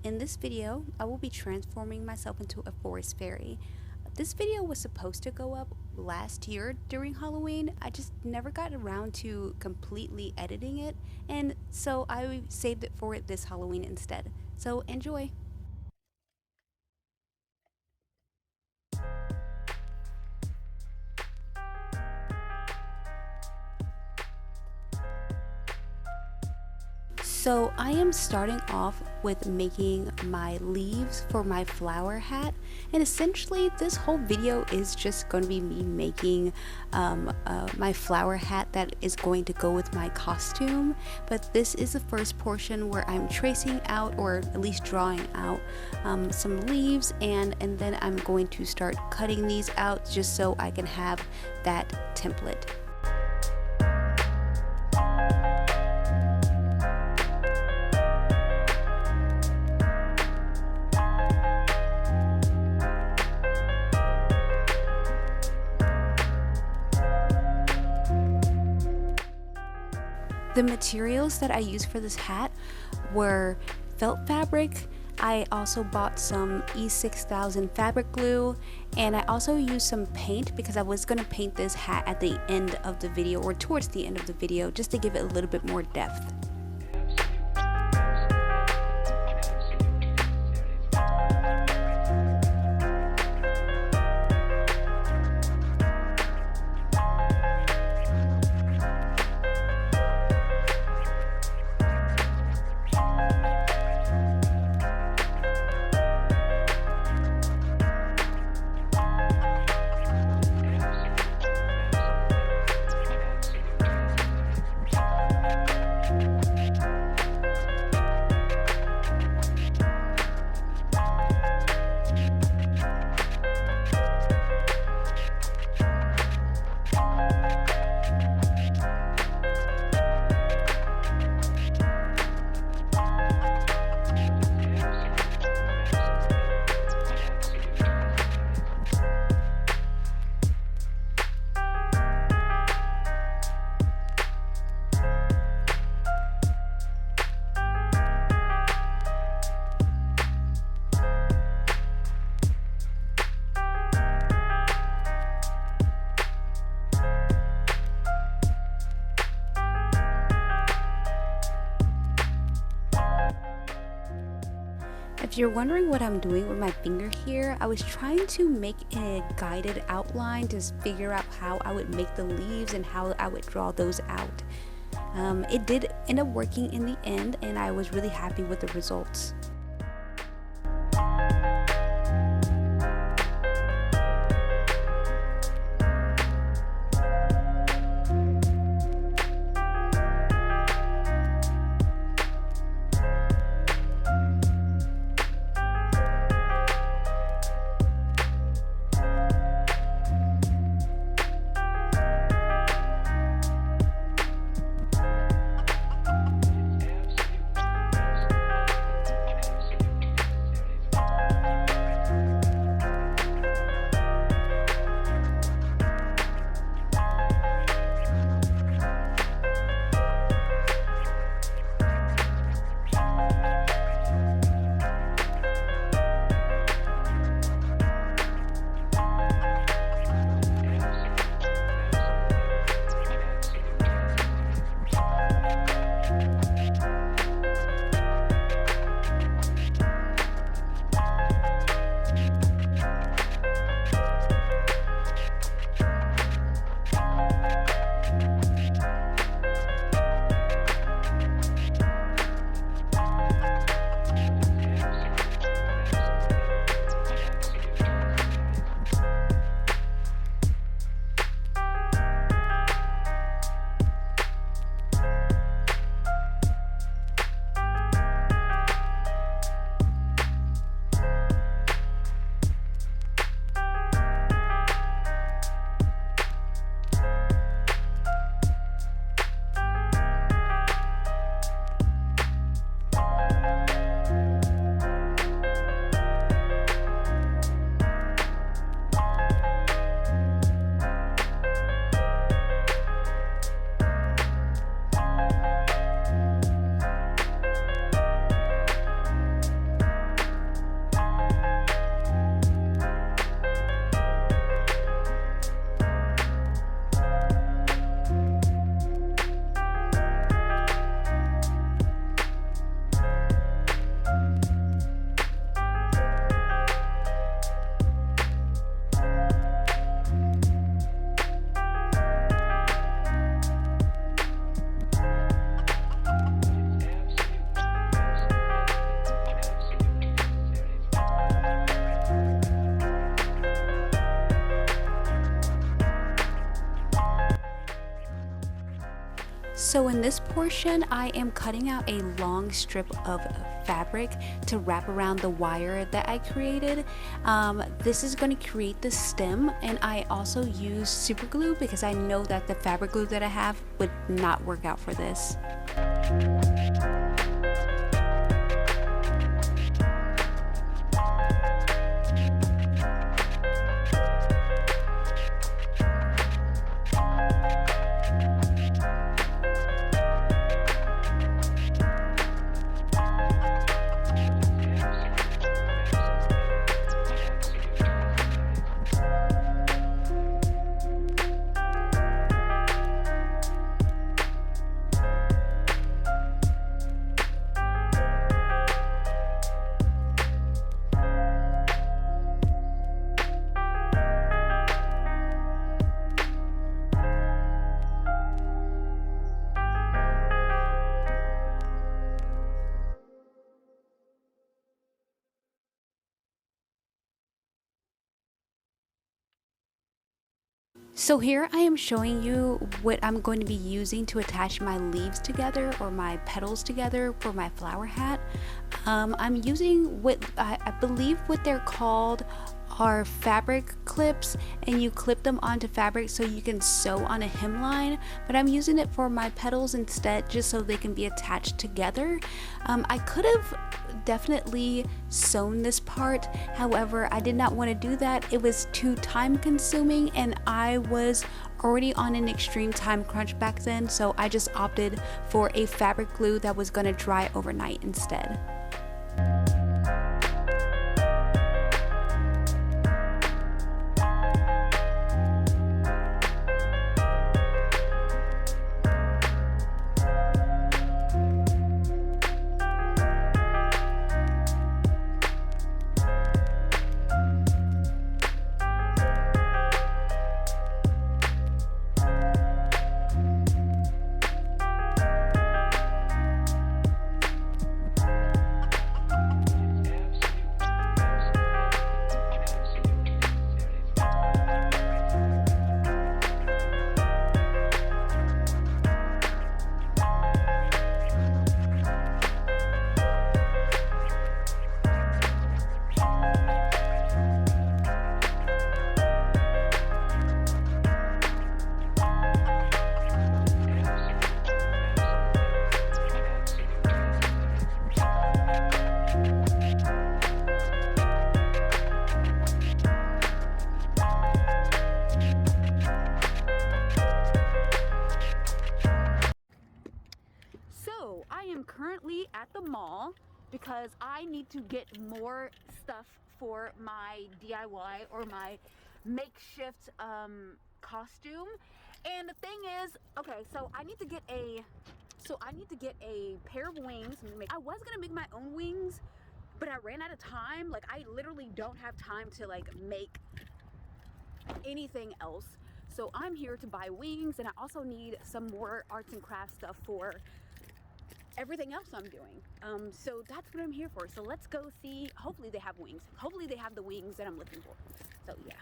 In this video, I will be transforming myself into a forest fairy. This video was supposed to go up last year during Halloween. I just never got around to completely editing it, and so I saved it for this Halloween instead. So enjoy! So I am starting off with making my leaves for my flower hat, and essentially this whole video is just going to be me making my flower hat that is going to go with my costume. But this is the first portion where I'm tracing out, or at least drawing out, some leaves, and then I'm going to start cutting these out just so I can have that template. The materials that I used for this hat were felt fabric. I also bought some E6000 fabric glue, and I also used some paint because I was going to paint this hat at the end of the video, or towards the end of the video, just to give it a little bit more depth. If you're wondering what I'm doing with my finger here, I was trying to make a guided outline to figure out how I would make the leaves and how I would draw those out. It did end up working in the end, and I was really happy with the results. So in this portion, I am cutting out a long strip of fabric to wrap around the wire that I created. This is going to create the stem, and I also use super glue because I know that the fabric glue that I have would not work out for this. So here I am showing you what I'm going to be using to attach my leaves together or my petals together for my flower hat. I'm using what I believe what they're called are fabric clips, and you clip them onto fabric so you can sew on a hemline, but I'm using it for my petals instead just so they can be attached together. I could have definitely sewn this part, however I did not want to do that. It was too time consuming and I was already on an extreme time crunch back then, so I just opted for a fabric glue that was going to dry overnight instead. Currently at the mall because I need to get more stuff for my DIY or my makeshift costume. And the thing is, okay, so I need to get a pair of wings. I was gonna make my own wings, but I ran out of time. Like, I literally don't have time to like make anything else. So I'm here to buy wings, and I also need some more arts and crafts stuff for everything else I'm doing. So that's what I'm here for. So let's go see. Hopefully they have wings. Hopefully they have the wings that I'm looking for. So yeah.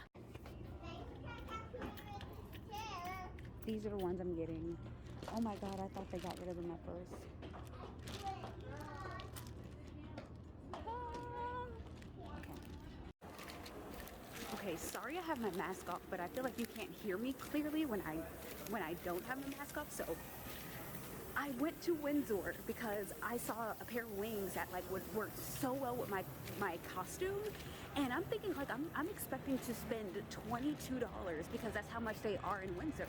These are the ones I'm getting. Oh my god, I thought they got rid of them at first. Okay, sorry I have my mask off, but I feel like you can't hear me clearly when I don't have my mask off. So I went to Windsor because I saw a pair of wings that like would work so well with my costume, and I'm thinking like I'm expecting to spend $22 because that's how much they are in Windsor.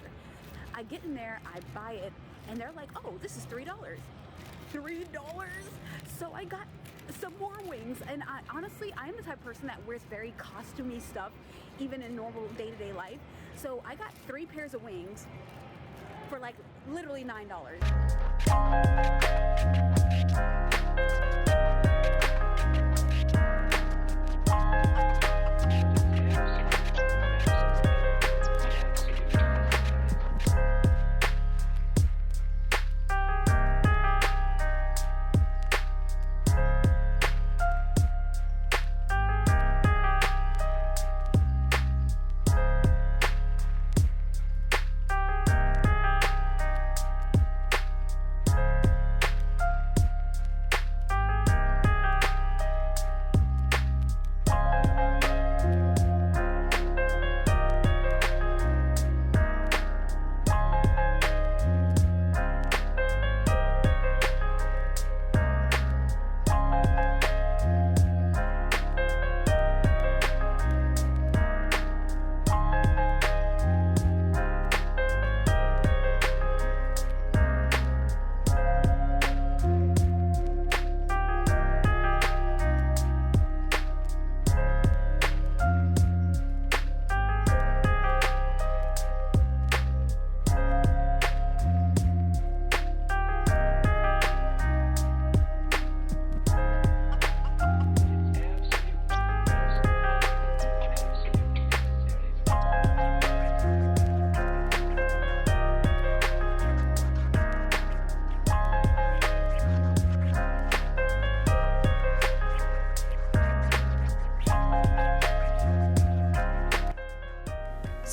I get in there, I buy it, and they're like, oh, this is $3. $3? So I got some more wings, and honestly, I am the type of person that wears very costumey stuff even in normal day-to-day life. So I got 3 pairs of wings for like literally $9.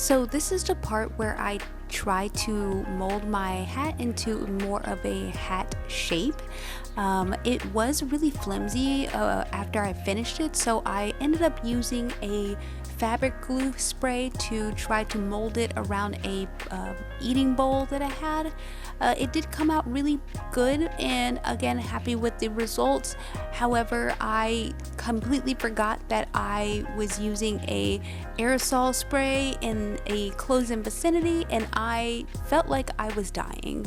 So this is the part where I try to mold my hat into more of a hat shape. It was really flimsy after I finished it, so I ended up using a fabric glue spray to try to mold it around a eating bowl that I had. It did come out really good, and again, happy with the results. However, I completely forgot that I was using a aerosol spray in a close-in vicinity, and I felt like I was dying.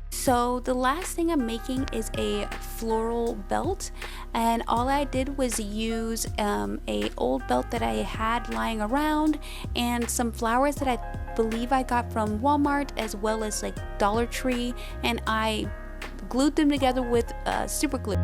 So the last thing I'm making is a floral belt, and all I did was use a old belt that I had lying around and some flowers that I believe I got from Walmart as well as like Dollar Tree, and I glued them together with super glue.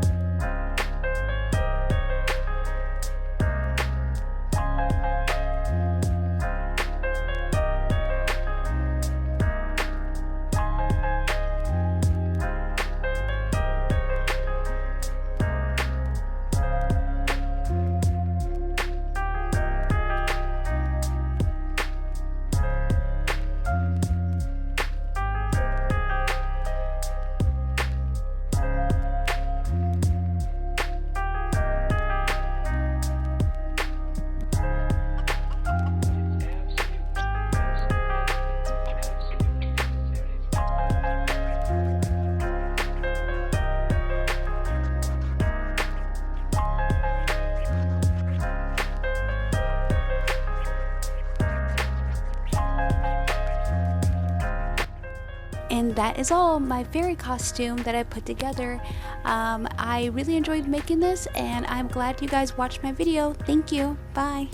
And that is all my fairy costume that I put together. I really enjoyed making this, and I'm glad you guys watched my video. Thank you. Bye.